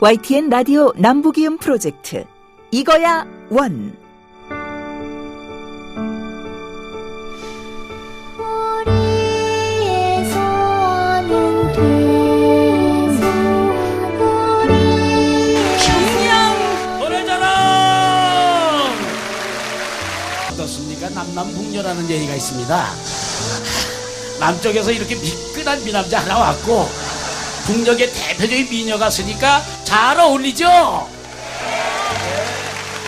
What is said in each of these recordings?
YTN 라디오 남부기음 프로젝트 이거야 원. 어떻습니까? 남남북녀라는 얘기가 있습니다. 남쪽에서 이렇게 미끈한 미남자 하나 왔고 북녘의 대표적인 미녀가 쓰니까 잘 어울리죠?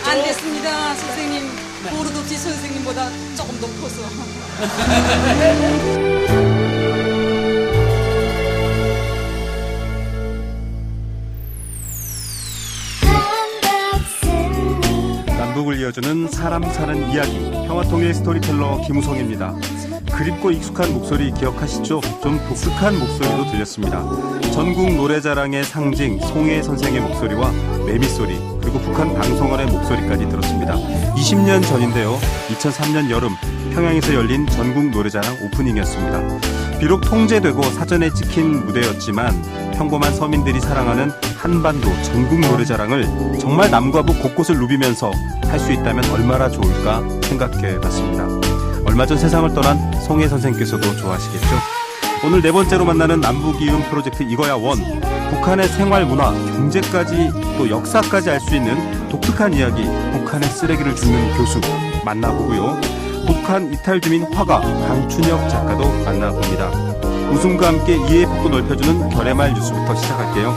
안 됐습니다, 선생님. 버릇 없이 선생님보다 조금 더 커서. 남북을 이어주는 사람 사는 이야기, 평화통일 스토리텔러 김우성입니다. 그립고 익숙한 목소리 기억하시죠? 좀 독특한 목소리도 들렸습니다. 전국 노래자랑의 상징 송혜 선생의 목소리와 매미소리, 그리고 북한 방송원의 목소리까지 들었습니다. 20년 전인데요. 2003년 여름 평양에서 열린 전국 노래자랑 오프닝이었습니다. 비록 통제되고 사전에 찍힌 무대였지만 평범한 서민들이 사랑하는 한반도 전국 노래자랑을 정말 남과 북 곳곳을 누비면서 할 수 있다면 얼마나 좋을까 생각해봤습니다. 얼마 전 세상을 떠난 송혜 선생께서도 좋아하시겠죠? 오늘 네 번째로 만나는 남북이음 프로젝트 이거야 원. 북한의 생활 문화, 경제까지 또 역사까지 알 수 있는 독특한 이야기, 북한의 쓰레기를 줍는 교수 만나보고요. 북한 이탈 주민 화가 강춘혁 작가도 만나봅니다. 웃음과 함께 이해의 폭도 넓혀주는 결의말 뉴스부터 시작할게요.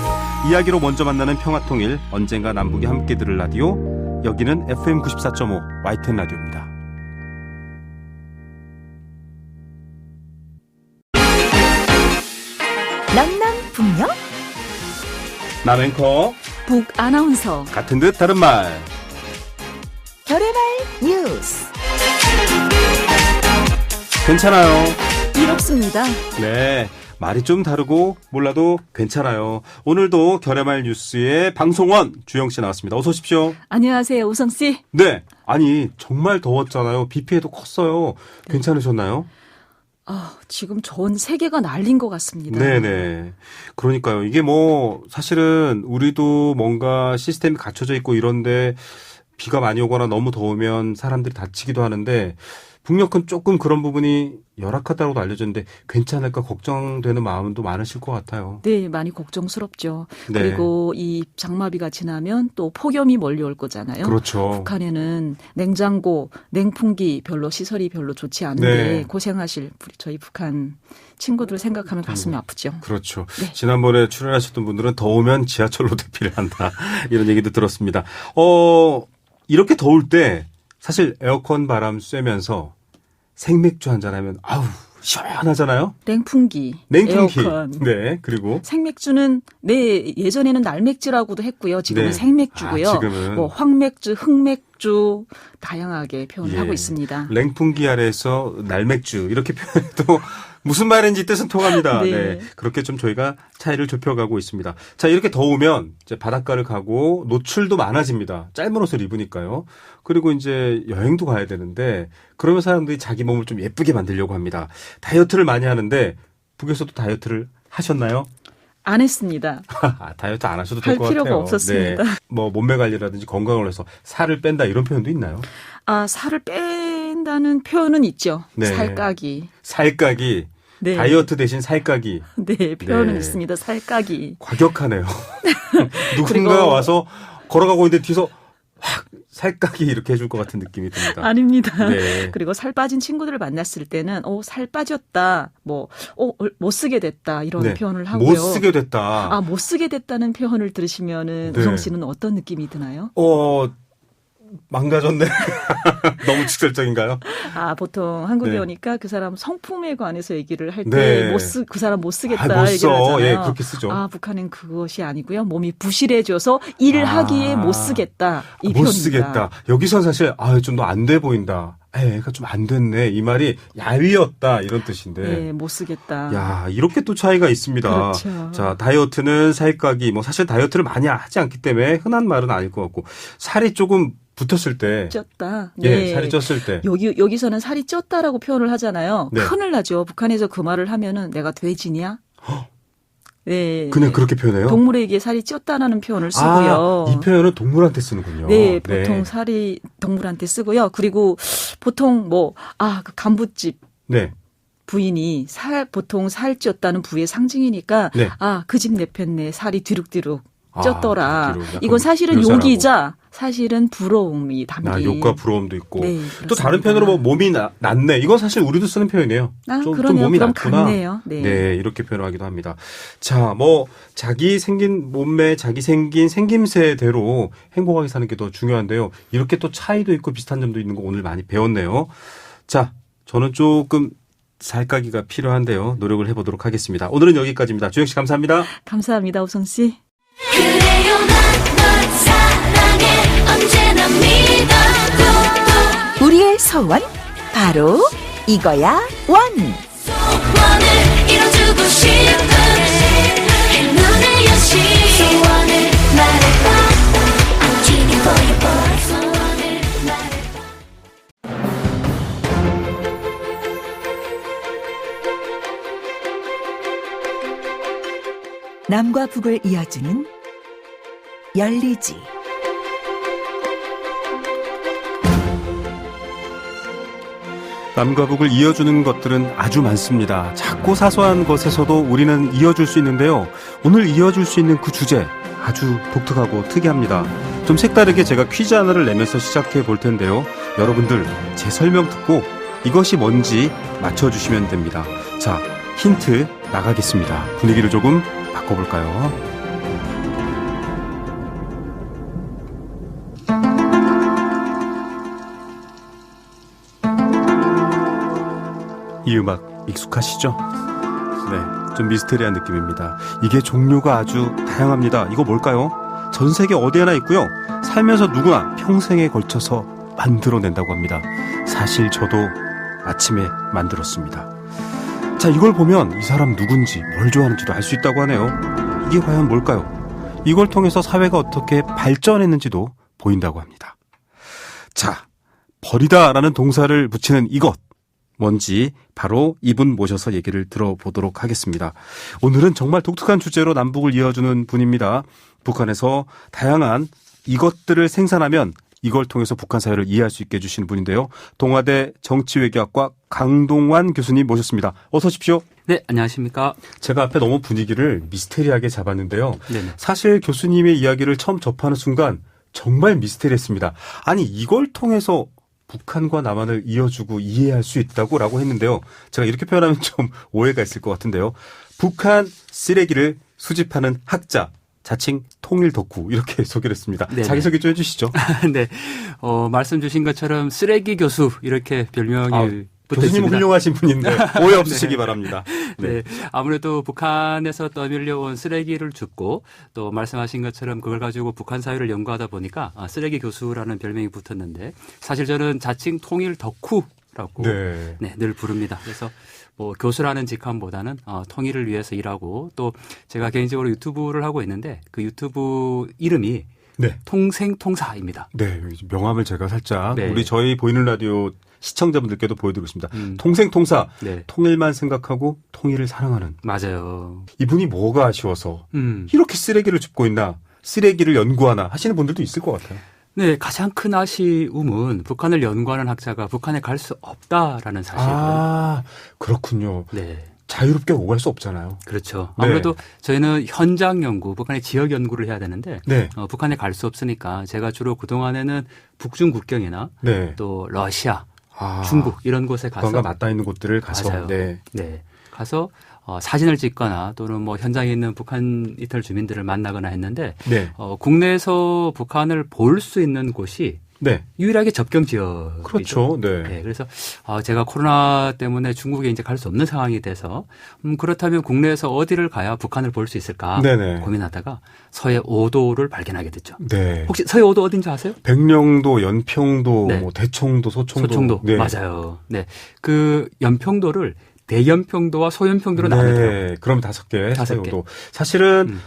이야기로 먼저 만나는 평화통일, 언젠가 남북이 함께 들을 라디오. 여기는 FM 94.5 YTN 라디오입니다. 남남북녀? 남앵커 북 아나운서. 같은 듯 다른 말. 결의말 뉴스. 괜찮아요. 이롭습니다. 네, 말이 좀 다르고 몰라도 괜찮아요. 오늘도 결의말 뉴스의 방송원 주영씨 나왔습니다. 어서 오십시오. 안녕하세요, 우성씨. 네, 아니 정말 더웠잖아요. 비 피해도 컸어요. 괜찮으셨나요? 지금 전 세계가 날린 것 같습니다. 네네. 그러니까요. 이게 뭐 사실은 우리도 뭔가 시스템이 갖춰져 있고 이런데 비가 많이 오거나 너무 더우면 사람들이 다치기도 하는데 북녘은 조금 그런 부분이 열악하다고도 알려졌는데 괜찮을까 걱정되는 마음도 많으실 것 같아요. 네, 많이 걱정스럽죠. 네. 그리고 이 장마비가 지나면 또 폭염이 몰려올 거잖아요. 그렇죠. 북한에는 냉장고, 냉풍기 별로 시설이 별로 좋지 않은데 네. 고생하실 저희 북한 친구들 생각하면 가슴이 아프죠. 그렇죠. 네. 지난번에 출연하셨던 분들은 더우면 지하철로 대피를 한다. 이런 얘기도 들었습니다. 이렇게 더울 때 사실 에어컨 바람 쐬면서 생맥주 한잔하면 아우 시원하잖아요. 냉풍기, 에어컨. 네, 그리고 생맥주는 예전에는 날맥주라고도 했고요. 지금은 네. 생맥주고요. 지금은 뭐 황맥주, 흑맥주 다양하게 표현을 예. 하고 있습니다. 냉풍기 아래에서 날맥주 이렇게 표현해도 무슨 말인지 뜻은 통합니다. 네. 네. 그렇게 좀 저희가 차이를 좁혀가고 있습니다. 자, 이렇게 더우면 이제 바닷가를 가고 노출도 많아집니다. 짧은 옷을 입으니까요. 그리고 이제 여행도 가야 되는데 그러면 사람들이 자기 몸을 좀 예쁘게 만들려고 합니다. 다이어트를 많이 하는데 북에서도 다이어트를 하셨나요? 안 했습니다. 다이어트 안 하셔도 될 할 것 같아요. 필요가 없었습니다. 네. 뭐 몸매 관리라든지 건강을 위해서 살을 뺀다 이런 표현도 있나요? 살을 뺀다는 표현은 있죠. 네. 살까기. 살까기. 네. 다이어트 대신 살까기. 네, 표현은 네. 있습니다. 살까기. 과격하네요. 누군가 그리고 와서 걸어가고 있는데 뒤에서 확 살까기 이렇게 해줄 것 같은 느낌이 듭니다. 아닙니다. 네. 그리고 살 빠진 친구들을 만났을 때는 살 빠졌다. 못 쓰게 됐다. 이런 네. 표현을 하고요. 못 쓰게 됐다. 못 쓰게 됐다는 표현을 들으시면은 네. 우성 씨는 어떤 느낌이 드나요? 망가졌네. 너무 직설적인가요? 보통 한국에 네. 오니까 그 사람 성품에 관해서 얘기를 할 때 네. 그 사람 못 쓰겠다 못 얘기를 써. 하잖아요. 예, 그렇게 쓰죠. 북한은 그것이 아니고요. 몸이 부실해져서 일을 하기에 못 쓰겠다. 이 못 표현입니다. 쓰겠다. 여기서 사실 좀 너 안 돼 보인다. 애가 좀 안 됐네. 이 말이 야위였다 이런 뜻인데. 네, 못 쓰겠다. 야, 이렇게 또 차이가 있습니다. 그렇죠. 자, 다이어트는 살까기. 뭐 사실 다이어트를 많이 하지 않기 때문에 흔한 말은 아닐 것 같고 살이 조금 붙었을 때. 쪘다. 예, 살이 쪘을 때. 여기서는 살이 쪘다라고 표현을 하잖아요. 네. 큰일 나죠. 북한에서 그 말을 하면은 내가 돼지냐? 네. 그냥 그렇게 표현해요? 동물에게 살이 쪘다라는 표현을 쓰고요. 이 표현은 동물한테 쓰는군요. 네, 보통 살이 동물한테 쓰고요. 그리고 보통 그 간부집 네. 부인이 보통 살 쪘다는 부의 상징이니까 네. 그 집 내편네 살이 뒤룩뒤룩 쪘더라. 뒤룩, 이건 사실은 묘사라고. 욕이자 사실은 부러움이 담긴. 욕과 부러움도 있고. 네, 또 그렇습니다. 다른 편으로 몸이 낫네. 이건 사실 우리도 쓰는 표현이에요. 좀 그러네요. 몸이 그럼 낫구나. 같네요. 네. 네, 이렇게 표현하기도 합니다. 자, 자기 생긴 몸매, 자기 생긴 생김새대로 행복하게 사는 게 더 중요한데요. 이렇게 또 차이도 있고 비슷한 점도 있는 거 오늘 많이 배웠네요. 자, 저는 조금 살까기가 필요한데요. 노력을 해보도록 하겠습니다. 오늘은 여기까지입니다. 주영 씨 감사합니다. 감사합니다, 우성 씨. 그래요 난 사랑해 언제나 믿어 우리의 소원 바로 이거야 원. 소원을 이뤄주고 싶은 행운의 여신 소원을 말해봐 I'm cheating for you boy 소원을 말해봐 남과 북을 이어주는 열리지. 남과 북을 이어주는 것들은 아주 많습니다. 작고 사소한 것에서도 우리는 이어줄 수 있는데요. 오늘 이어줄 수 있는 그 주제 아주 독특하고 특이합니다. 좀 색다르게 제가 퀴즈 하나를 내면서 시작해 볼 텐데요. 여러분들 제 설명 듣고 이것이 뭔지 맞춰주시면 됩니다. 자, 힌트 나가겠습니다. 분위기를 조금 바꿔볼까요? 이 음악 익숙하시죠? 네, 좀 미스테리한 느낌입니다. 이게 종류가 아주 다양합니다. 이거 뭘까요? 전 세계 어디에나 있고요. 살면서 누구나 평생에 걸쳐서 만들어낸다고 합니다. 사실 저도 아침에 만들었습니다. 자, 이걸 보면 이 사람 누군지 뭘 좋아하는지도 알 수 있다고 하네요. 이게 과연 뭘까요? 이걸 통해서 사회가 어떻게 발전했는지도 보인다고 합니다. 자, 버리다라는 동사를 붙이는 이것 뭔지 바로 이분 모셔서 얘기를 들어보도록 하겠습니다. 오늘은 정말 독특한 주제로 남북을 이어주는 분입니다. 북한에서 다양한 이것들을 생산하면 이걸 통해서 북한 사회를 이해할 수 있게 해주시는 분인데요. 동아대 정치외교학과 강동환 교수님 모셨습니다. 어서 오십시오. 네, 안녕하십니까. 제가 앞에 너무 분위기를 미스테리하게 잡았는데요. 네네. 사실 교수님의 이야기를 처음 접하는 순간 정말 미스테리했습니다. 아니 이걸 통해서 북한과 남한을 이어주고 이해할 수 있다고라고 했는데요. 제가 이렇게 표현하면 좀 오해가 있을 것 같은데요. 북한 쓰레기를 수집하는 학자, 자칭 통일 덕후 이렇게 소개를 했습니다. 네네. 자기소개 좀 해주시죠. 네, 말씀 주신 것처럼 쓰레기 교수 이렇게 별명이 교수님은 훌륭하신 분인데 오해 없으시기 네. 바랍니다. 네, 아무래도 북한에서 떠밀려온 쓰레기를 줍고 또 말씀하신 것처럼 그걸 가지고 북한 사회를 연구하다 보니까 쓰레기 교수라는 별명이 붙었는데 사실 저는 자칭 통일 덕후라고 네. 늘 부릅니다. 그래서 교수라는 직함보다는 통일을 위해서 일하고 또 제가 개인적으로 유튜브를 하고 있는데 그 유튜브 이름이 네. 통생통사입니다. 네, 명함을 제가 살짝 네. 우리 저희 보이는 라디오 시청자분들께도 보여드리고 있습니다. 통생통사, 네. 통일만 생각하고 통일을 사랑하는. 맞아요. 이분이 뭐가 아쉬워서 이렇게 쓰레기를 줍고 있나, 쓰레기를 연구하나 하시는 분들도 있을 것 같아요. 네, 가장 큰 아쉬움은 북한을 연구하는 학자가 북한에 갈 수 없다라는 사실이에요. 아, 그렇군요. 네. 자유롭게 오갈 수 없잖아요. 그렇죠. 네. 아무래도 저희는 현장 연구, 북한의 지역 연구를 해야 되는데 네. 북한에 갈 수 없으니까 제가 주로 그동안에는 북중 국경이나 네. 또 러시아, 아, 중국 이런 곳에 가서 북한과 맞닿아 있는 곳들을 가서. 맞아요. 네. 네. 가서 사진을 찍거나 또는 현장에 있는 북한 이탈 주민들을 만나거나 했는데 네. 국내에서 북한을 볼 수 있는 곳이 네. 유일하게 접경 지역이죠. 그렇죠. 네. 네, 그래서 제가 코로나 때문에 중국에 이제 갈 수 없는 상황이 돼서 그렇다면 국내에서 어디를 가야 북한을 볼 수 있을까 네네. 고민하다가 서해 5도를 발견하게 됐죠. 네. 혹시 서해 5도 어딘지 아세요? 백령도, 연평도, 네. 대청도, 소청도. 소청도. 네. 맞아요. 네. 그 연평도를 대연평도와 소연평도로 나누더라고요. 네. 그럼 5개. 5개. 사실은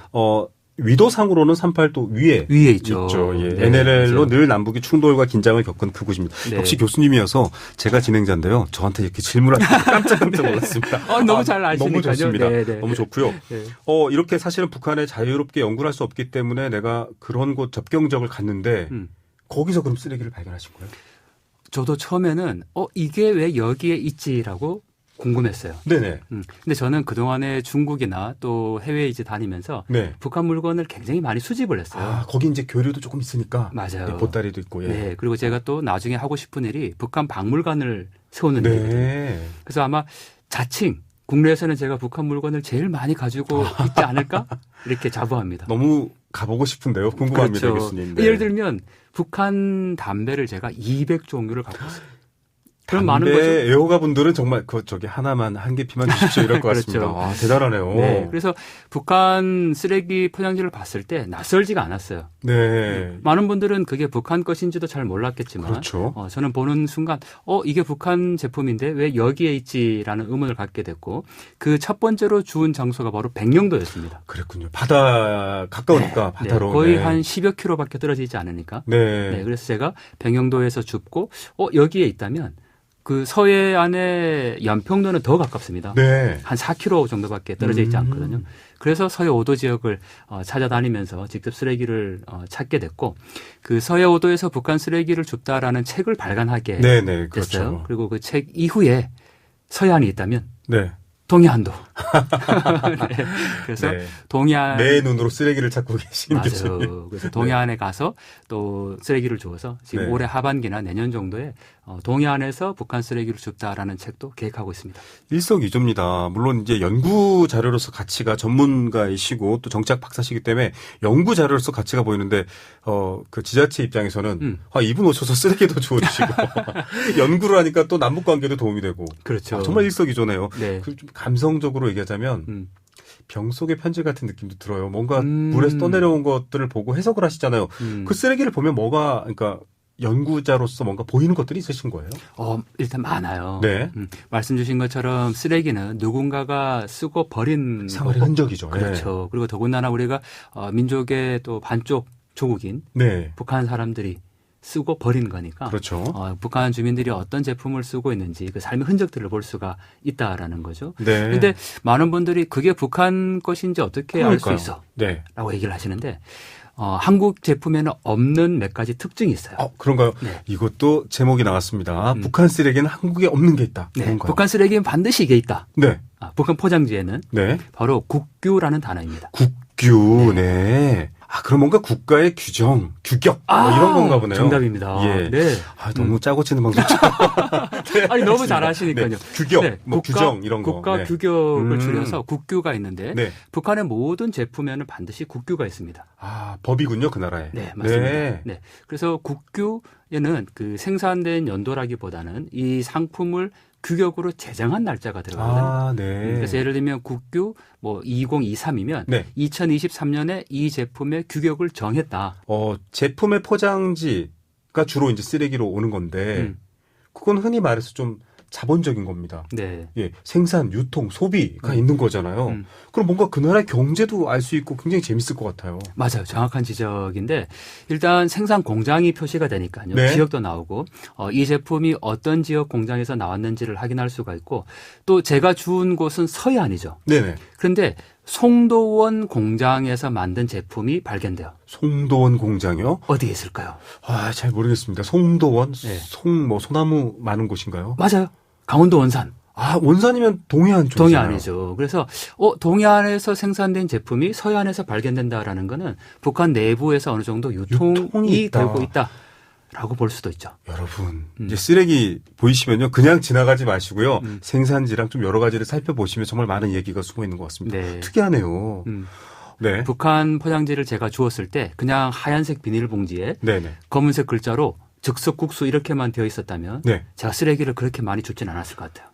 위도상으로는 38도 위에 있죠. 예. 네, NLL로 맞아요. 늘 남북이 충돌과 긴장을 겪은 그곳입니다. 네. 역시 교수님이어서 제가 진행자인데요. 저한테 이렇게 질문하시고 깜짝깜짝 놀랐습니다. 너무 잘 아시니까요. 너무 좋습니다. 네, 네. 너무 좋고요. 네. 이렇게 사실은 북한에 자유롭게 연구를 할 수 없기 때문에 내가 그런 곳 접경적을 갔는데 거기서 그럼 쓰레기를 발견하신 거예요? 저도 처음에는 이게 왜 여기에 있지라고 궁금했어요. 네네. 근데 저는 그동안에 중국이나 또 해외에 이제 다니면서 네. 북한 물건을 굉장히 많이 수집을 했어요. 아, 거기 이제 교류도 조금 있으니까. 맞아요. 네, 보따리도 있고. 예. 네. 그리고 제가 또 나중에 하고 싶은 일이 북한 박물관을 세우는 일이거든요. 네. 그래서 아마 자칭 국내에서는 제가 북한 물건을 제일 많이 가지고 있지 않을까? 이렇게 자부합니다. 너무 가보고 싶은데요. 궁금합니다, 그렇죠. 교수님. 네. 예를 들면 북한 담배를 제가 200종류를 갖고 있어요. 그럼 많은 담배 거죠. 애호가 분들은 정말 저기 하나만 한 개 피만 주십시오 이럴 것 그렇죠. 같습니다. 아, 대단하네요. 네. 그래서 북한 쓰레기 포장지를 봤을 때 낯설지가 않았어요. 네. 많은 분들은 그게 북한 것인지도 잘 몰랐겠지만 그렇죠. 저는 보는 순간 이게 북한 제품인데 왜 여기에 있지라는 의문을 갖게 됐고 그 첫 번째로 주운 장소가 바로 백령도였습니다. 그랬군요. 바다 가까우니까 네. 바다로. 거의 네. 한 10여 킬로밖에 떨어져 있지 않으니까. 네. 네, 그래서 제가 백령도에서 줍고 여기에 있다면 그 서해안의 연평도는 더 가깝습니다. 네. 한 4km 정도밖에 떨어져 있지 않거든요. 그래서 서해 5도 지역을 찾아다니면서 직접 쓰레기를 찾게 됐고 그 서해 5도에서 북한 쓰레기를 줍다라는 책을 발간하게 네네. 됐어요. 그렇죠. 그리고 그 책 이후에 서해안이 있다면 네. 동해안도. 네. 그래서 네. 동해안 내 눈으로 쓰레기를 찾고 계신 교수님. 맞아요. 그래서 동해안에 가서 또 쓰레기를 주워서 지금 네. 올해 하반기나 내년 정도에 동해안에서 북한 쓰레기를 줍다라는 책도 계획하고 있습니다. 일석이조입니다. 물론 이제 연구 자료로서 가치가 전문가이시고 또 정치학 박사시기 때문에 연구 자료로서 가치가 보이는데 그 지자체 입장에서는 이분 오셔서 쓰레기도 주워주시고 연구를 하니까 또 남북 관계도 도움이 되고 그렇죠. 정말 일석이조네요. 네. 그 좀 감성적으로 얘기하자면 병 속의 편지 같은 느낌도 들어요. 뭔가 물에서 떠내려온 것들을 보고 해석을 하시잖아요. 그 쓰레기를 보면 뭐가 그러니까 연구자로서 뭔가 보이는 것들이 있으신 거예요? 일단 많아요. 네. 말씀 주신 것처럼 쓰레기는 누군가가 쓰고 버린 생활의 거고. 흔적이죠. 그렇죠. 네. 그리고 더군다나 우리가 민족의 또 반쪽 조국인 네. 북한 사람들이 쓰고 버린 거니까. 그렇죠. 북한 주민들이 어떤 제품을 쓰고 있는지 그 삶의 흔적들을 볼 수가 있다라는 거죠. 네. 그런데 많은 분들이 그게 북한 것인지 어떻게 알 수 그러니까요. 있어? 네. 라고 얘기를 하시는데 한국 제품에는 없는 몇 가지 특징이 있어요. 그런가요? 네. 이것도 제목이 나왔습니다. 북한 쓰레기는 한국에 없는 게 있다. 네. 그런가요? 북한 쓰레기는 반드시 이게 있다. 네. 북한 포장지에는 네. 바로 국규라는 단어입니다. 국규. 네. 그럼 뭔가 국가의 규정, 규격 뭐 이런 건가 보네요. 정답입니다. 예. 네. 너무 짜고 치는 방송. 아니 너무 잘하시니까요. 네. 규격, 네. 뭐 규정 이런 거. 국가 네. 규격을 줄여서 국규가 있는데 네. 북한의 모든 제품에는 반드시 국규가 있습니다. 법이군요, 그 나라에. 네, 맞습니다. 네. 네. 그래서 국규에는 그 생산된 연도라기보다는 이 상품을 규격으로 제정한 날짜가 들어가거든요. 네. 그래서 예를 들면 국규 2023이면 네. 2023년에 이 제품의 규격을 정했다. 제품의 포장지가 주로 이제 쓰레기로 오는 건데, 그건 흔히 말해서 좀 자본적인 겁니다. 네. 예, 생산, 유통, 소비가 있는 거잖아요. 그럼 뭔가 그 나라의 경제도 알 수 있고 굉장히 재밌을 것 같아요. 맞아요. 정확한 지적인데 일단 생산 공장이 표시가 되니까요. 네. 지역도 나오고 이 제품이 어떤 지역 공장에서 나왔는지를 확인할 수가 있고 또 제가 주운 곳은 서해안이죠. 네네. 그런데 송도원 공장에서 만든 제품이 발견돼요. 송도원 공장이요? 어디에 있을까요? 잘 모르겠습니다. 송도원? 네. 소나무 많은 곳인가요? 맞아요. 강원도 원산. 원산이면 동해안 쪽이잖아요. 동해안이죠. 그래서 동해안에서 생산된 제품이 서해안에서 발견된다라는 거는 북한 내부에서 어느 정도 유통이 있다. 되고 있다라고 볼 수도 있죠. 여러분, 이제 쓰레기 보이시면요. 그냥 지나가지 마시고요. 생산지랑 좀 여러 가지를 살펴보시면 정말 많은 얘기가 숨어 있는 것 같습니다. 네. 특이하네요. 네. 북한 포장지를 제가 주었을 때 그냥 하얀색 비닐봉지에 네네. 검은색 글자로 즉석국수 이렇게만 되어 있었다면 네. 제가 쓰레기를 그렇게 많이 줍진 않았을 것 같아요.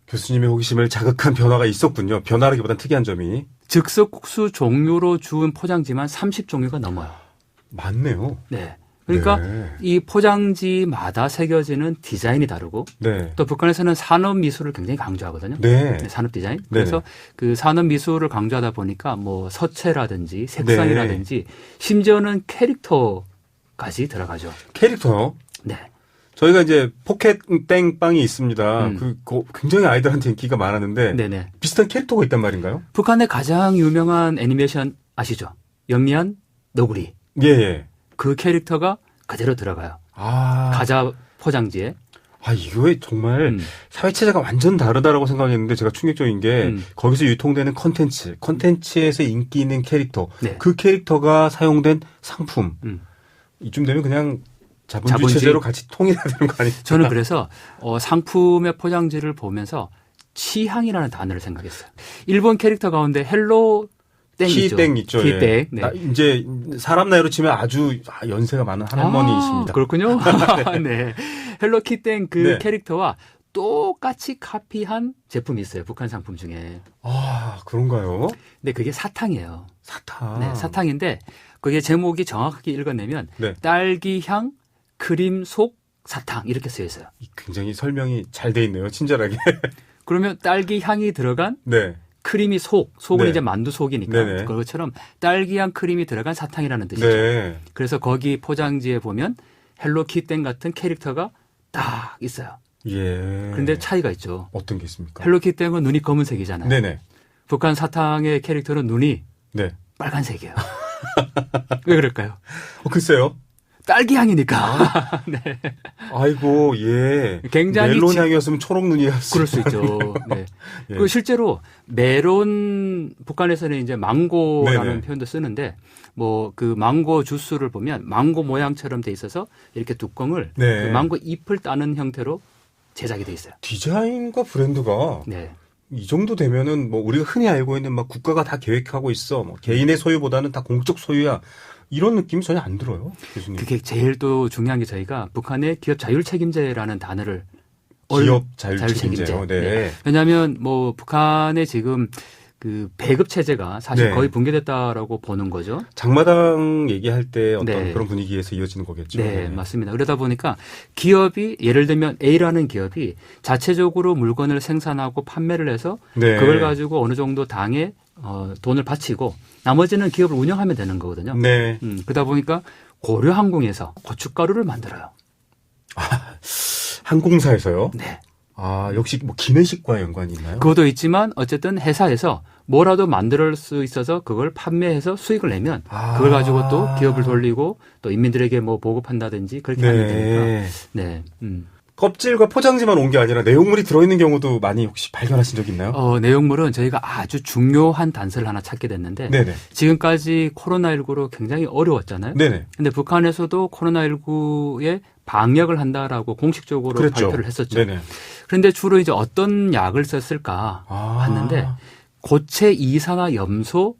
교수님의 호기심을 자극한 변화가 있었군요. 변화라기보단 특이한 점이. 즉석국수 종류로 주운 포장지만 30종류가 넘어요. 많네요. 네. 그러니까 네. 이 포장지마다 새겨지는 디자인이 다르고 네. 또 북한에서는 산업 미술을 굉장히 강조하거든요. 네. 네, 산업 디자인. 네네. 그래서 그 산업 미술을 강조하다 보니까 뭐 서체라든지 색상이라든지 심지어는 캐릭터까지 들어가죠. 캐릭터요? 네. 저희가 이제 포켓 땡빵이 있습니다. 음. 그거 굉장히 아이들한테 인기가 많았는데 네네. 비슷한 캐릭터가 있단 말인가요? 북한의 가장 유명한 애니메이션 아시죠? 연미한 너구리. 예, 예. 그 캐릭터가 그대로 들어가요. 아, 과자 포장지에. 이거에 정말 음. 사회체제가 완전 다르다라고 생각했는데 제가 충격적인 게 음. 거기서 유통되는 컨텐츠에서 인기 있는 캐릭터, 네. 그 캐릭터가 사용된 상품. 음. 이쯤 되면 그냥 자본주의 자본주의. 체제로 같이 통일해야 되는 거 아닙니까? 저는 그래서 상품의 포장지를 보면서 취향이라는 단어를 생각했어요. 일본 캐릭터 가운데 헬로 땡 있죠. 키땡 있죠. 키땡. 예. 네. 이제 사람 나이로 치면 아주 연세가 많은 할머니이십니다. 그렇군요. 네. 헬로키땡 그 네. 캐릭터와 똑같이 카피한 제품이 있어요. 북한 상품 중에. 아, 그런가요? 근데 그게 사탕이에요. 사탕. 네, 사탕인데 그게 제목이 정확하게 읽어내면 네. 딸기향 크림 속 사탕 이렇게 쓰여 있어요. 굉장히 설명이 잘 돼 있네요. 친절하게. 그러면 딸기 향이 들어간 네. 크림이 속은 네. 이제 만두 속이니까 네네. 그것처럼 딸기향 크림이 들어간 사탕이라는 뜻이죠. 네. 그래서 거기 포장지에 보면 헬로키땡 같은 캐릭터가 딱 있어요. 예. 그런데 차이가 있죠. 어떤 게 있습니까? 헬로키땡은 눈이 검은색이잖아요. 네네. 북한 사탕의 캐릭터는 눈이 네. 빨간색이에요. 왜 그럴까요? 글쎄요. 딸기 향이니까. 네. 아이고, 예. 굉장히 멜론 향이었으면 초록 눈이었어요. 그럴 수 있죠. 네. 예. 그 실제로 메론 북한에서는 이제 망고라는 네네. 표현도 쓰는데 뭐 그 망고 주스를 보면 망고 모양처럼 돼 있어서 이렇게 뚜껑을 네. 그 망고 잎을 따는 형태로 제작이 돼 있어요. 디자인과 브랜드가 네. 이 정도 되면은 뭐 우리가 흔히 알고 있는 막 국가가 다 계획하고 있어. 뭐 개인의 소유보다는 다 공적 소유야. 이런 느낌이 전혀 안 들어요, 교수님. 그게 제일 또 중요한 게 저희가 북한의 기업 자율 책임제라는 단어를 기업 자율 책임제요. 네. 왜냐하면 뭐 북한의 지금 그 배급 체제가 사실 네. 거의 붕괴됐다라고 보는 거죠. 장마당 얘기할 때 어떤 네. 그런 분위기에서 이어지는 거겠죠. 네, 맞습니다. 그러다 보니까 기업이 예를 들면 A라는 기업이 자체적으로 물건을 생산하고 판매를 해서 네. 그걸 가지고 어느 정도 당에 돈을 바치고 나머지는 기업을 운영하면 되는 거거든요. 네. 그러다 보니까 고려항공에서 고춧가루를 만들어요. 항공사에서요? 네. 아, 역시 뭐 기내식과 연관이 있나요? 그것도 있지만 어쨌든 회사에서 뭐라도 만들 수 있어서 그걸 판매해서 수익을 내면 그걸 가지고 또 기업을 돌리고 또 인민들에게 뭐 보급한다든지 그렇게 하면 되니까. 네. 껍질과 포장지만 온 게 아니라 내용물이 들어있는 경우도 많이 혹시 발견하신 적 있나요? 내용물은 저희가 아주 중요한 단서를 하나 찾게 됐는데 네네. 지금까지 코로나19로 굉장히 어려웠잖아요. 네네. 근데 북한에서도 코로나19에 방역을 한다라고 공식적으로 그랬죠. 발표를 했었죠. 네네. 그런데 주로 이제 어떤 약을 썼을까 봤는데 고체 이산화 염소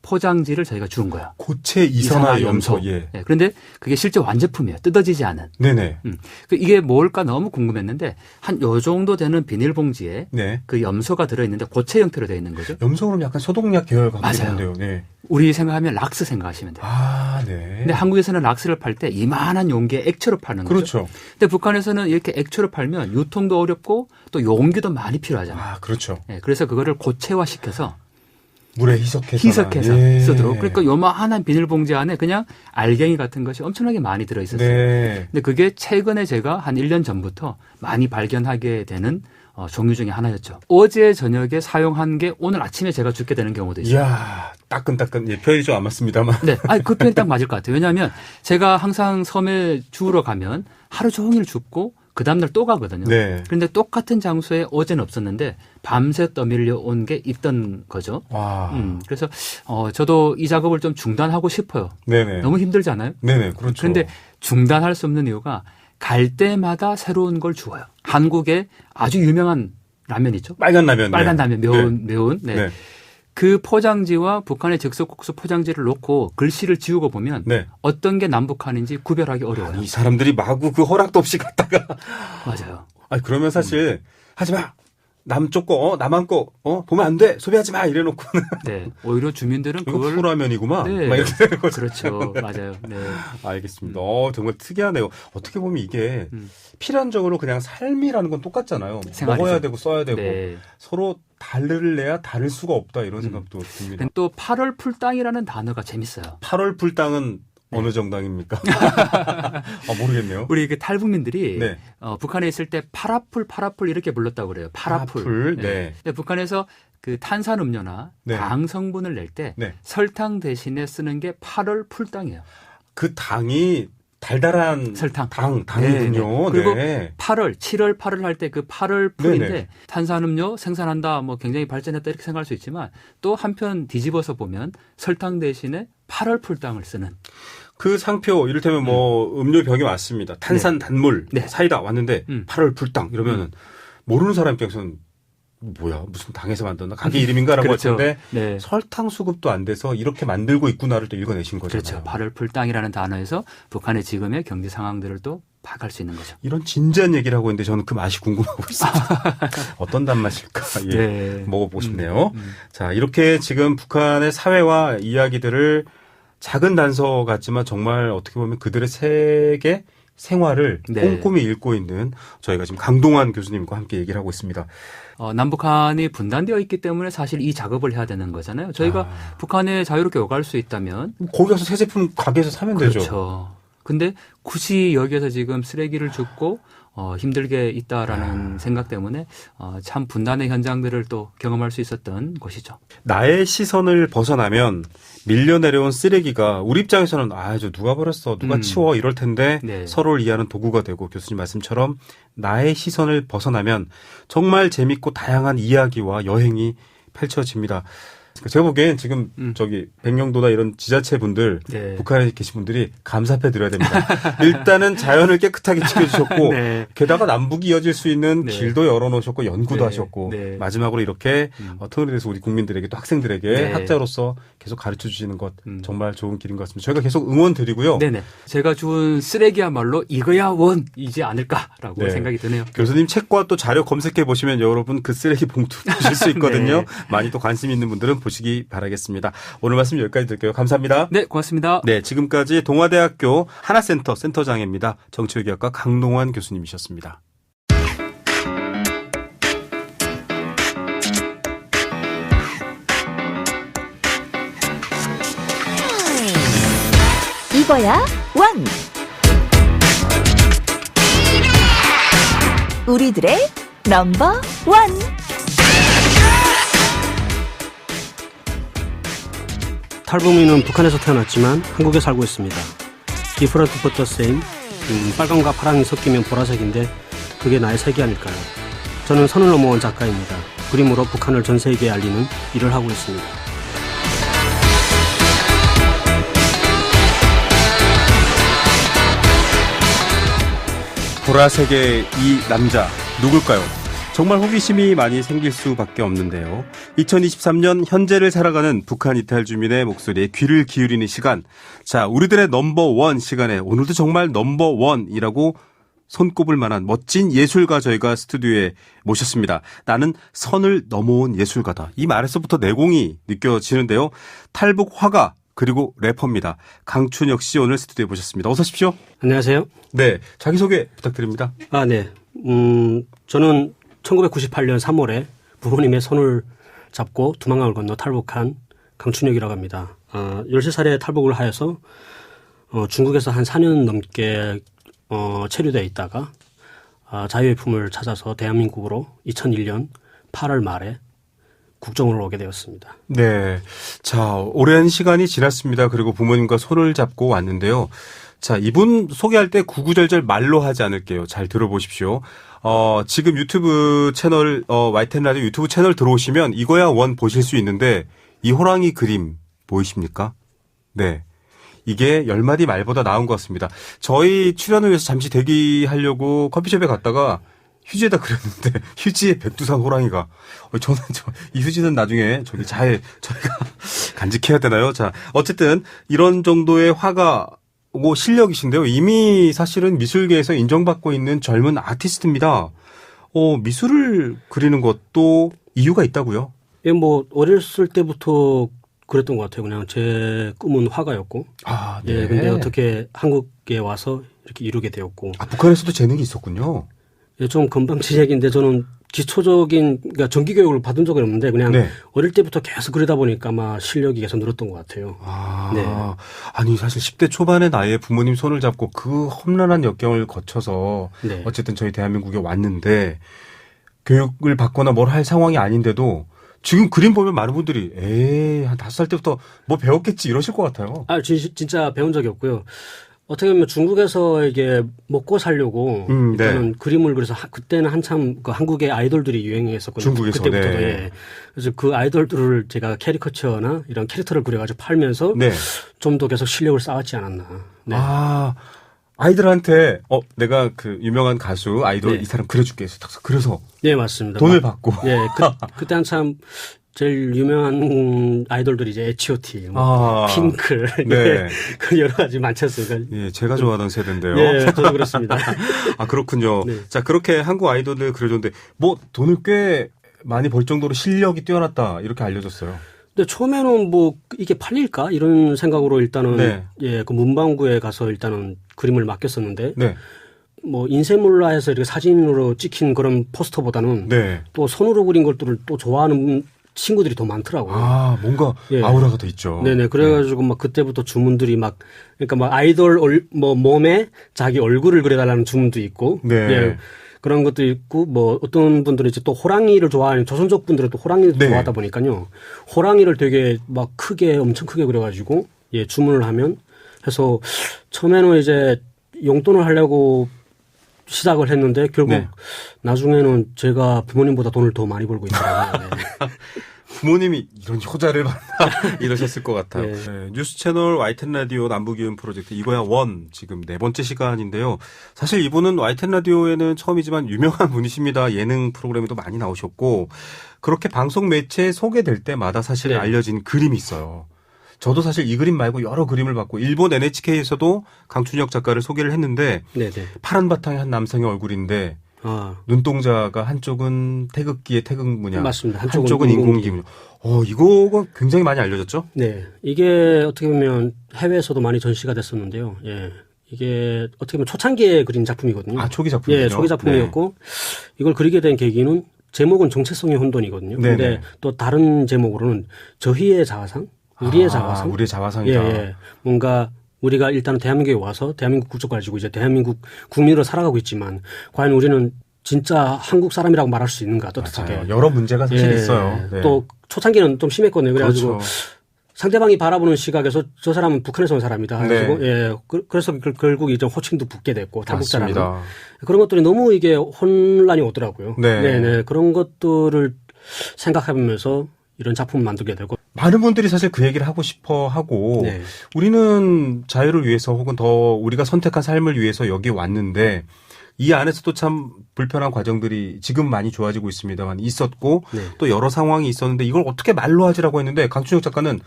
포장지를 저희가 준 거예요. 고체 이산화 염소. 예. 네, 그런데 그게 실제 완제품이에요. 뜯어지지 않은. 네네. 이게 뭘까 너무 궁금했는데 한 요 정도 되는 비닐봉지에 네. 그 염소가 들어있는데 고체 형태로 되어 있는 거죠. 염소는 약간 소독약 계열 같기도 맞아요. 한데요. 네. 우리 생각하면 락스 생각하시면 돼요. 아, 네. 근데 한국에서는 락스를 팔 때 이만한 용기에 액체로 파는 거죠. 그렇죠. 근데 북한에서는 이렇게 액체로 팔면 유통도 어렵고 또 용기도 많이 필요하잖아요. 아, 그렇죠. 네, 그래서 그거를 고체화시켜서 물에 희석해서 예. 쓰도록. 그러니까 요만한 비닐봉지 안에 그냥 알갱이 같은 것이 엄청나게 많이 들어있었어요. 네. 근데 그게 최근에 제가 한 1년 전부터 많이 발견하게 되는 종류 중에 하나였죠. 어제 저녁에 사용한 게 오늘 아침에 제가 죽게 되는 경우도 있어요. 이야, 따끈따끈. 예, 표현이 좀 안 맞습니다만. 네, 그 표현 딱 맞을 것 같아요. 왜냐하면 제가 항상 섬에 주우러 가면 하루 종일 줍고 그 다음날 또 가거든요. 네. 그런데 똑같은 장소에 어제는 없었는데 밤새 떠밀려 온 게 있던 거죠. 와. 그래서 저도 이 작업을 좀 중단하고 싶어요. 네네. 너무 힘들잖아요. 네네, 그렇죠. 그런데 중단할 수 없는 이유가 갈 때마다 새로운 걸 주어요. 한국에 아주 유명한 라면 있죠. 빨간 라면. 빨간 네. 라면, 매운. 네. 네. 그 포장지와 북한의 즉석국수 포장지를 놓고 글씨를 지우고 보면 네. 어떤 게 남북한인지 구별하기 어려워요. 이 사람들이 마구 그 허락도 없이 갔다가. 맞아요. 아니, 그러면 사실, 하지 마! 남쪽 거, 남한 거, 보면 안 돼, 소비하지 마 이래놓고는 네. 오히려 주민들은 이거 그걸 프로라면이구만. 네. 막 이렇게 되는 거죠. 그렇죠. 맞아요. 네. 알겠습니다. 정말 특이하네요. 어떻게 보면 이게 음. 필연적으로 그냥 삶이라는 건 똑같잖아요. 생활이죠. 먹어야 되고 써야 되고 네. 서로 다르래야 다를 수가 없다 이런 생각도 듭니다. 또 8월 풀땅이라는 단어가 재밌어요. 8월 풀땅은 네. 어느 정당입니까? 모르겠네요. 우리 그 탈북민들이 네. 북한에 있을 때 파라풀 이렇게 불렀다고 그래요. 파라풀. 파라풀, 네. 근데 북한에서 그 탄산음료나 네. 당 성분을 낼 때 네. 설탕 대신에 쓰는 게 8월 풀땅이에요. 그 당이 달달한 설탕. 당이군요. 네. 그리고 네. 8월, 7월, 8월 할 때 그 8월 풀인데 네네. 탄산음료 생산한다, 뭐 굉장히 발전했다 이렇게 생각할 수 있지만 또 한편 뒤집어서 보면 설탕 대신에 8월 풀땅을 쓰는. 그 상표 이를테면 뭐 음료병이 왔습니다. 탄산 단물 네. 사이다 왔는데 8월 풀땅 이러면은 모르는 사람 입장에서는 뭐야 무슨 당에서 만들었나 가게 이름인가라고 그렇죠. 할 텐데 네. 설탕 수급도 안 돼서 이렇게 만들고 있구나를 또 읽어내신 그렇죠. 거잖아요. 8월 풀땅이라는 단어에서 북한의 지금의 경제 상황들을 또 파악할 수 있는 거죠. 이런 진지한 얘기를 하고 있는데 저는 그 맛이 궁금하고 있습니다. 어떤 단맛일까? 예. 네. 먹어보고 싶네요. 자, 이렇게 지금 북한의 사회와 이야기들을 작은 단서 같지만 정말 어떻게 보면 그들의 세계 생활을 네. 꼼꼼히 읽고 있는 저희가 지금 강동환 교수님과 함께 얘기를 하고 있습니다. 남북한이 분단되어 있기 때문에 사실 이 작업을 해야 되는 거잖아요. 저희가 북한에 자유롭게 오갈 수 있다면 거기 가서 새 제품 가게에서 사면 되죠. 그렇죠. 근데 굳이 여기에서 지금 쓰레기를 줍고 힘들게 있다라는 생각 때문에 참 분단의 현장들을 또 경험할 수 있었던 곳이죠. 나의 시선을 벗어나면 밀려 내려온 쓰레기가 우리 입장에서는 저 누가 버렸어, 누가 치워 이럴 텐데 네. 서로를 이해하는 도구가 되고 교수님 말씀처럼 나의 시선을 벗어나면 정말 재밌고 다양한 이야기와 여행이 펼쳐집니다. 제가 보기엔 지금 저기 백령도나 이런 지자체 분들 네. 북한에 계신 분들이 감사패 드려야 됩니다. 일단은 자연을 깨끗하게 지켜주셨고 네. 게다가 남북이 이어질 수 있는 네. 길도 열어놓으셨고 연구도 네. 하셨고 네. 마지막으로 이렇게 통일에 대해서 우리 국민들에게 또 학생들에게 네. 학자로서 계속 가르쳐 주시는 것 정말 좋은 길인 것 같습니다. 저희가 계속 응원 드리고요. 네네. 제가 준 쓰레기야말로 이거야 원이지 않을까라고 네. 생각이 드네요. 교수님 책과 또 자료 검색해 보시면 여러분 그 쓰레기 봉투 보실 수 있거든요. 네. 많이 또 관심 있는 분들은 보시기 바라겠습니다. 오늘 말씀 여기까지 드릴게요. 감사합니다. 네, 고맙습니다. 네, 지금까지 동아대학교 하나센터 센터장입니다. 정치외교학과 강동환 교수님이셨습니다. 이거야 원. 우리들의 넘버 원. 탈북민은 북한에서 태어났지만 한국에 살고 있습니다. 디프런트 버터 세임, 빨강과 파랑이 섞이면 보라색인데 그게 나의 색이 아닐까요? 저는 선을 넘어온 작가입니다. 그림으로 북한을 전 세계에 알리는 일을 하고 있습니다. 보라색의 이 남자 누굴까요? 정말 호기심이 많이 생길 수밖에 없는데요. 2023년 현재를 살아가는 북한 이탈 주민의 목소리에 귀를 기울이는 시간. 자, 우리들의 넘버원 시간에 오늘도 정말 넘버원이라고 손꼽을 만한 멋진 예술가 저희가 스튜디오에 모셨습니다. 나는 선을 넘어온 예술가다. 이 말에서부터 내공이 느껴지는데요. 탈북 화가 그리고 래퍼입니다. 강춘혁 씨 오늘 스튜디오에 모셨습니다. 어서 오십시오. 안녕하세요. 네, 자기소개 부탁드립니다. 네. 저는 1998년 3월에 부모님의 손을 잡고 두만강을 건너 탈북한 강춘혁이라고 합니다. 13살에 탈북을 하여서 중국에서 한 4년 넘게 체류되어 있다가 자유의 품을 찾아서 대한민국으로 2001년 8월 말에 국정으로 오게 되었습니다. 네. 자, 오랜 시간이 지났습니다. 그리고 부모님과 손을 잡고 왔는데요. 자, 이분 소개할 때 구구절절 말로 하지 않을게요. 잘 들어보십시오. 지금 유튜브 채널, YTN 라디오 유튜브 채널 들어오시면 이거야 원 보실 수 있는데 이 호랑이 그림 보이십니까? 네. 이게 10마디 말보다 나은 것 같습니다. 저희 출연을 위해서 잠시 대기하려고 커피숍에 갔다가 휴지에다 그렸는데 휴지에 백두산 호랑이가 저는 이 휴지는 나중에 저희가 간직해야 되나요? 자, 어쨌든 이런 정도의 화가 고 실력이신데요. 이미 사실은 미술계에서 인정받고 있는 젊은 아티스트입니다. 미술을 그리는 것도 이유가 있다고요? 예, 뭐 어렸을 때부터 그랬던 것 같아요. 그냥 제 꿈은 화가였고. 아, 예, 근데 어떻게 한국에 와서 이렇게 이루게 되었고. 아, 북한에서도 재능이 있었군요. 예, 좀 건방진 얘기인데 저는 기초적인 그러니까 정기 교육을 받은 적은 없는데 그냥 네. 어릴 때부터 계속 그러다 보니까 아마 실력이 계속 늘었던 것 같아요. 아, 네. 아니 사실 10대 초반의 나이에 부모님 손을 잡고 그 험난한 역경을 거쳐서 네. 어쨌든 저희 대한민국에 왔는데 교육을 받거나 뭘 할 상황이 아닌데도 지금 그림 보면 많은 분들이 에이 한 5살 때부터 뭐 배웠겠지 이러실 것 같아요. 아, 진짜 배운 적이 없고요. 어떻게 보면 중국에서 이게 먹고 살려고 일단은 그림을 그래서 그때는 한참 그 한국의 아이돌들이 유행했었거든요. 중국에서. 그때부터 네. 예. 그래서 그 아이돌들을 제가 캐리커처나 이런 캐릭터를 그려가지고 팔면서 네. 좀 더 계속 실력을 쌓았지 않았나. 네. 아, 아이들한테 내가 그 유명한 가수 아이돌 네. 이 사람 그려줄게 해서 딱 그래서 네, 맞습니다. 돈을 받고. 예, 그때 한참 제일 유명한 아이돌들이 이제 H.O.T, 뭐 핑클, 네. 그 여러 가지 많지 않습니까? 예, 제가 좋아하던 세대인데요. 예, 저도 그렇습니다. 아, 그렇군요. 네. 자, 그렇게 한국 아이돌들 그려줬는데 뭐 돈을 꽤 많이 벌 정도로 실력이 뛰어났다 이렇게 알려졌어요. 근데 처음에는 뭐 이게 팔릴까 이런 생각으로 일단은 네. 예, 그 문방구에 가서 일단은 그림을 맡겼었는데 네. 뭐 인쇄물화해서 이렇게 사진으로 찍힌 그런 포스터보다는 네. 또 손으로 그린 것들을 또 좋아하는 친구들이 더 많더라고요. 아, 뭔가 예. 아우라가 더 있죠. 네네. 그래가지고 막 그때부터 주문들이 막 그러니까 막 아이돌 뭐 몸에 자기 얼굴을 그려달라는 주문도 있고. 네. 예. 그런 것도 있고 뭐 어떤 분들은 이제 또 호랑이를 좋아하는 조선족 분들은 또 호랑이를 네. 좋아하다 보니까요. 호랑이를 되게 막 크게 엄청 크게 그려가지고 예 주문을 하면 해서 처음에는 이제 용돈을 하려고 시작을 했는데 결국 네. 나중에는 제가 부모님보다 돈을 더 많이 벌고 있더라고요. 네. 부모님이 이런 효자를 봤나 이러셨을 것 같아요. 네. 네, 뉴스 채널 YTN 라디오 남부기운 프로젝트 이거야 원 지금 4번째 시간인데요. 사실 이분은 YTN 라디오에는 처음이지만 유명한 분이십니다. 예능 프로그램에도 많이 나오셨고 그렇게 방송 매체에 소개될 때마다 사실 네. 알려진 그림이 있어요. 저도 사실 이 그림 말고 여러 그림을 봤고 일본 NHK에서도 강춘혁 작가를 소개를 했는데 네네. 파란 바탕에 한 남성의 얼굴인데 눈동자가 한쪽은 태극기의 태극 문양, 맞습니다. 한쪽은 인공기 문양. 이거가 굉장히 많이 알려졌죠? 네. 이게 어떻게 보면 해외에서도 많이 전시가 됐었는데요. 예. 이게 어떻게 보면 초창기에 그린 작품이거든요. 아, 초기 작품이요? 예, 초기 작품이었고 이걸 그리게 된 계기는 제목은 정체성의 혼돈이거든요. 그런데 또 다른 제목으로는 저희의 자화상, 우리의 자화상. 우리의 자화상이다. 예, 예. 뭔가 우리가 일단은 대한민국에 와서 대한민국 국적 가지고 이제 대한민국 국민으로 살아가고 있지만 과연 우리는 진짜 한국 사람이라고 말할 수 있는가 떳떳하게. 맞아요. 여러 문제가 사실 있어요. 네. 또 초창기는 좀 심했거든요. 그래가지고 그렇죠. 상대방이 바라보는 시각에서 저 사람은 북한에서 온 사람이다. 그래가지고 예, 그래서 결국 이제 호칭도 붙게 됐고 탈북자라는 그런 것들이 너무 이게 혼란이 오더라고요. 네. 그런 것들을 생각해보면서 이런 작품을 만들게 되고. 많은 분들이 사실 그 얘기를 하고 싶어 하고 우리는 자유를 위해서 혹은 더 우리가 선택한 삶을 위해서 여기 왔는데 이 안에서도 참 불편한 과정들이 지금 많이 좋아지고 있습니다만 있었고 또 여러 상황이 있었는데 이걸 어떻게 말로 하지라고 했는데 강춘혁 작가는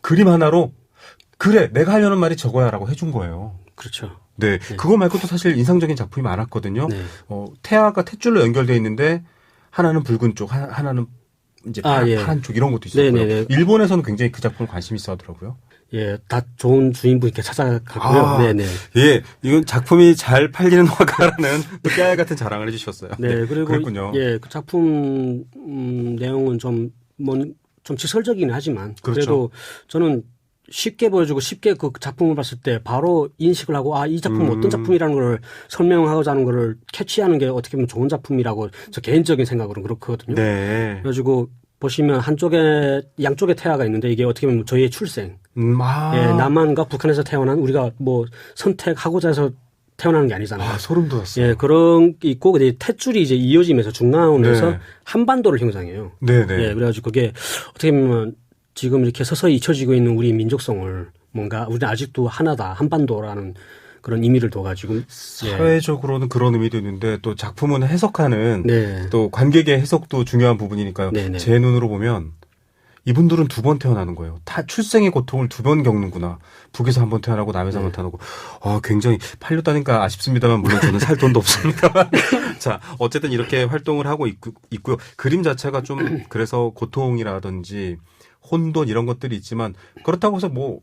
그림 하나로 그래 내가 하려는 말이 저거야라고 해준 거예요. 그렇죠. 네. 그거 말고도 사실 인상적인 작품이 많았거든요. 태아가 탯줄로 연결되어 있는데 하나는 붉은 쪽 하나는 이제 파란 쪽 이런 것도 있었고요. 네네네. 일본에서는 굉장히 그 작품을 관심 있어 하더라고요. 예, 다 좋은 주인분께 찾아갔고요. 네네. 예, 이건 작품이 잘 팔리는 화가라는 또 깨알 같은 자랑을 해주셨어요. 네, 그리고 그랬군요. 예, 그 작품 내용은 좀 직설적이긴 하지만 그래도 저는 쉽게 보여주고 쉽게 그 작품을 봤을 때 바로 인식을 하고 이 작품은 어떤 작품이라는 걸 설명하고자 하는 거를 캐치하는 게 어떻게 보면 좋은 작품이라고 저 개인적인 생각으로는 그렇거든요. 네. 그래가지고 보시면 양쪽에 태아가 있는데 이게 어떻게 보면 저희의 출생. 예, 남한과 북한에서 태어난 우리가 뭐 선택하고자 해서 태어나는 게 아니잖아요. 소름 돋았어요. 예, 그런 게 있고 근데 탯줄이 이제 이어지면서 중간에서 한반도를 형성해요. 네네. 예, 그래가지고 그게 어떻게 보면 지금 이렇게 서서히 잊혀지고 있는 우리 민족성을 뭔가 우리는 아직도 하나다 한반도라는 그런 의미를 둬가지고 사회적으로는 그런 의미도 있는데 또 작품은 해석하는 또 관객의 해석도 중요한 부분이니까요. 제 눈으로 보면 이분들은 2번 태어나는 거예요. 다 출생의 고통을 2번 겪는구나. 북에서 1번 태어나고 남에서 1번 태어나고. 굉장히 팔렸다니까 아쉽습니다만 물론 저는 살 돈도 없습니다만. 자, 어쨌든 이렇게 활동을 하고 있고요. 그림 자체가 좀 그래서 고통이라든지 혼돈 이런 것들이 있지만 그렇다고 해서 뭐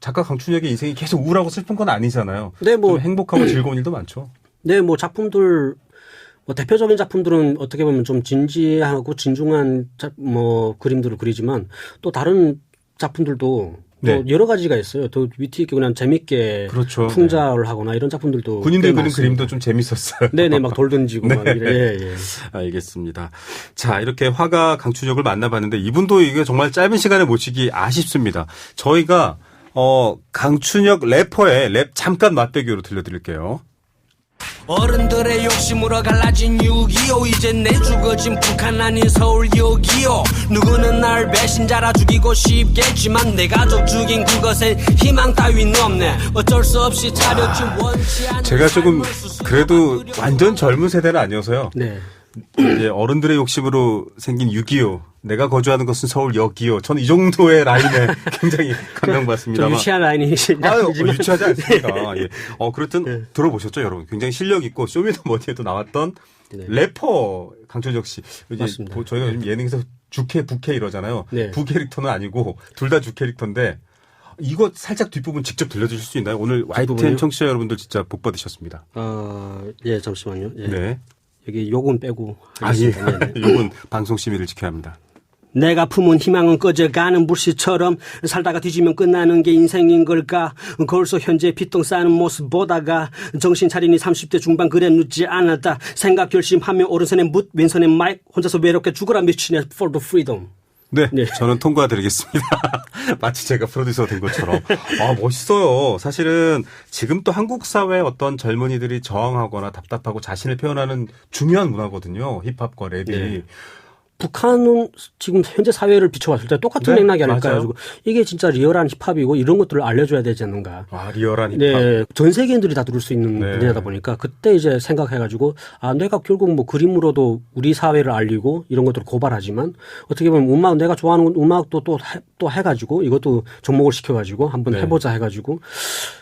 작가 강춘혁의 인생이 계속 우울하고 슬픈 건 아니잖아요. 네, 뭐 좀 행복하고 즐거운 일도 많죠. 네, 뭐 작품들 뭐 대표적인 작품들은 어떻게 보면 좀 진지하고 진중한 뭐 그림들을 그리지만 또 다른 작품들도 네. 또 여러 가지가 있어요. 더 위트 있게 그냥 재밌게 그렇죠. 풍자를 하거나 이런 작품들도 군인들 꽤 그린 많습니다. 그림도 좀 재밌었어요. 네네, 막 돌 던지고 막 이래. 예. 알겠습니다. 자, 이렇게 화가 강춘혁을 만나봤는데 이분도 이게 정말 짧은 시간에 모시기 아쉽습니다. 저희가 강춘혁 래퍼의 랩 잠깐 맛배기로 들려드릴게요. 어른들의 욕심으로 갈라진 6.25 이제 내 죽어진 북한 아닌 서울 6.25 누구는 날 배신자라 죽이고 싶겠지만 내 가족 죽인 그것에 희망 따윈 없네 어쩔 수 없이 차렸지 원치 않은 제가 조금 삶을 스스로 그래도 바꾸려고 완전 젊은 세대는 아니어서요. 네. 이제 어른들의 욕심으로 생긴 6.25 내가 거주하는 것은 서울역 2호 저는 이 정도의 라인에 굉장히 좀 감명받습니다만 유치한 라인이시지만 유치하지 않습니다. 예. 그렇든 들어보셨죠 여러분. 굉장히 실력 있고 쇼미더머니에도 나왔던 네. 래퍼 강춘혁 씨. 이제 맞습니다. 저희가 요즘 예능에서 주캐 부캐 이러잖아요. 네. 부캐릭터는 아니고 둘 다 주캐릭터인데 이거 살짝 뒷부분 직접 들려주실 수 있나요? 오늘 YTN 뒷부분이요? 청취자 여러분들 진짜 복 받으셨습니다. 예, 잠시만요. 예. 네. 여기 욕은 빼고 예. 하겠습니다. 네, 네. 이건 방송 심의를 지켜야 합니다. 내가 품은 희망은 꺼져가는 불씨처럼 살다가 뒤지면 끝나는 게 인생인 걸까 거울 속 현재 피똥 싸는 모습 보다가 정신 차리니 30대 중반 그래 늦지 않았다 생각 결심하며 오른손에 묻 왼손에 마이크 혼자서 외롭게 죽어라 미치네 for the freedom. 네, 네. 저는 통과드리겠습니다. 마치 제가 프로듀서 된 것처럼. 멋있어요. 사실은 지금 또 한국 사회 어떤 젊은이들이 저항하거나 답답하고 자신을 표현하는 중요한 문화거든요. 힙합과 랩이. 네. 북한은 지금 현재 사회를 비춰봤을 때 똑같은 네, 맥락이 아닐까 맞아요. 가지고 이게 진짜 리얼한 힙합이고 이런 것들을 알려줘야 되지 않는가. 리얼한 힙합. 네, 전 세계인들이 다 들을 수 있는 네. 분야다 보니까 그때 이제 생각해가지고 내가 결국 뭐 그림으로도 우리 사회를 알리고 이런 것들을 고발하지만 어떻게 보면 음악 내가 좋아하는 음악도 또 해가지고 이것도 접목을 시켜가지고 한번 네. 해보자 해가지고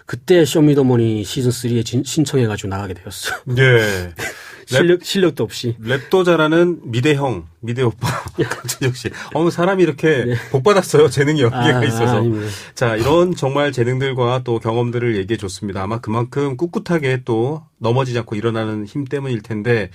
그때 쇼미더머니 시즌 3에 신청해가지고 나가게 되었어. 네. 실력도 없이. 랩도 잘하는 미대 오빠 강춘혁 씨. 사람이 이렇게 네. 복 받았어요. 재능이 여기가 있어서. 아닙니다. 자, 이런 정말 재능들과 또 경험들을 얘기해 줬습니다. 아마 그만큼 꿋꿋하게 또 넘어지지 않고 일어나는 힘 때문일 텐데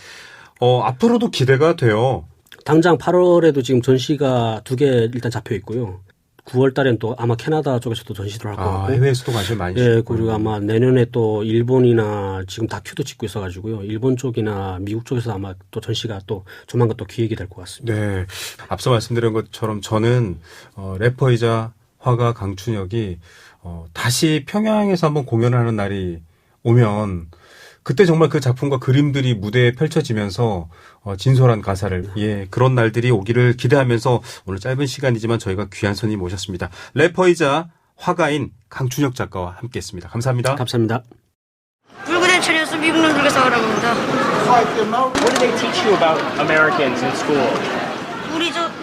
앞으로도 기대가 돼요. 당장 8월에도 지금 전시가 2개 일단 잡혀 있고요. 9월 달엔 또 아마 캐나다 쪽에서도 전시를 할 거고. 해외에서도 관심 많이 예, 주시고. 그리고 아마 내년에 또 일본이나 지금 다큐도 찍고 있어가지고요. 일본 쪽이나 미국 쪽에서 아마 또 전시가 또 조만간 또 기획이 될 것 같습니다. 네. 앞서 말씀드린 것처럼 저는 래퍼이자 화가 강춘혁이 다시 평양에서 한번 공연을 하는 날이 오면 그때 정말 그 작품과 그림들이 무대에 펼쳐지면서 진솔한 가사를 그런 날들이 오기를 기대하면서 오늘 짧은 시간이지만 저희가 귀한 손님 모셨습니다. 래퍼이자 화가인 강춘혁 작가와 함께했습니다. 감사합니다. 감사합니다. 붉은 해철이어서 미국 놈들과 싸우라고 합니다. What do they teach you about Americans in school?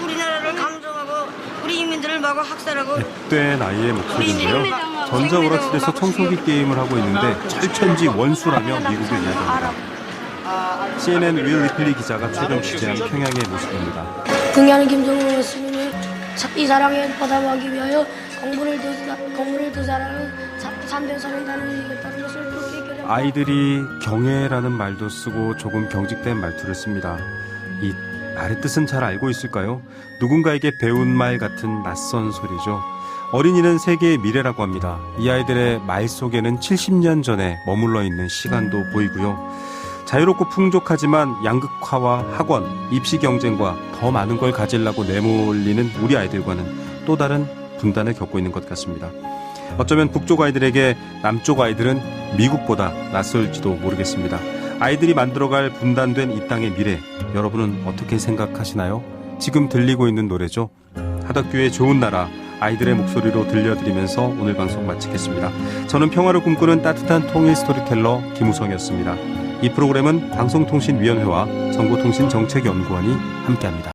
우리나라를 강정하고 우리 인민들을 마구 학살하고 때 나이의 목소리인데요. 전자 오락실에서 청소기 게임을 하고 있는데 철천지 원수라며 미국을 이야기합니다. CNN 윌 리플리 기자가 최근 취재한 평양의 모습입니다. 등하는 김정은 스님이 이 사랑에 보답하기 위하여 공부를 더 잘하는 참된 선행단을 이겼다는 것을 그렇게 아이들이 경애라는 말도 쓰고 조금 경직된 말투를 씁니다. 이 말의 뜻은 잘 알고 있을까요? 누군가에게 배운 말 같은 낯선 소리죠. 어린이는 세계의 미래라고 합니다. 이 아이들의 말 속에는 70년 전에 머물러 있는 시간도 보이고요. 자유롭고 풍족하지만 양극화와 학원, 입시 경쟁과 더 많은 걸 가지려고 내몰리는 우리 아이들과는 또 다른 분단을 겪고 있는 것 같습니다. 어쩌면 북쪽 아이들에게 남쪽 아이들은 미국보다 낯설지도 모르겠습니다. 아이들이 만들어갈 분단된 이 땅의 미래, 여러분은 어떻게 생각하시나요? 지금 들리고 있는 노래죠. 하덕규의 좋은 나라, 아이들의 목소리로 들려드리면서 오늘 방송 마치겠습니다. 저는 평화를 꿈꾸는 따뜻한 통일 스토리텔러 김우성이었습니다. 이 프로그램은 방송통신위원회와 정보통신정책연구원이 함께합니다.